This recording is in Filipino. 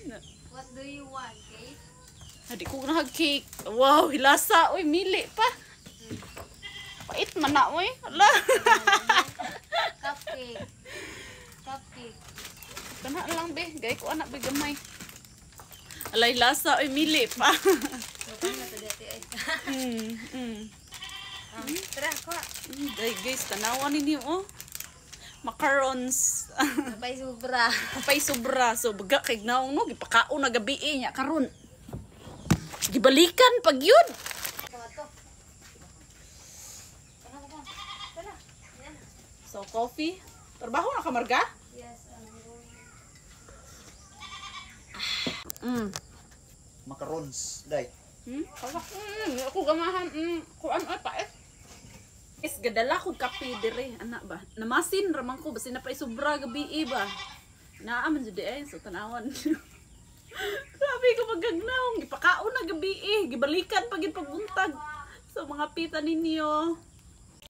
What do you want, cake? Hindi ko nag-cake. Wow, hilasa. Uy, mili pa. Pait man na, uy. Ala. Cupcake. Cupcake. Kana lang, be. Gaya ko anak, be, gamay. Alay, lasa. Uy, mili pa. Tara, kuha. Guys, tanawan ninyo, oh. Macarons. Napay sobra. Kapay sobra. So, baga kay naong no. Gipakaon na gabi niya. Karon. Gibalikan pag yun. So, coffee. Trabaho na ka, Marga? Yes, I'm going. Macarons, day. Ako gamahan. Kuan ay pa eh. Is gadala ko kape dire, anak ba? Namasin ramang ko basi na pa sobra gabi ba. Naaman jud eh so tanawan. Grabe ko magagnaw, gipakaon na gabi gibalikan pagin pagbuntag. So mga pita ninyo.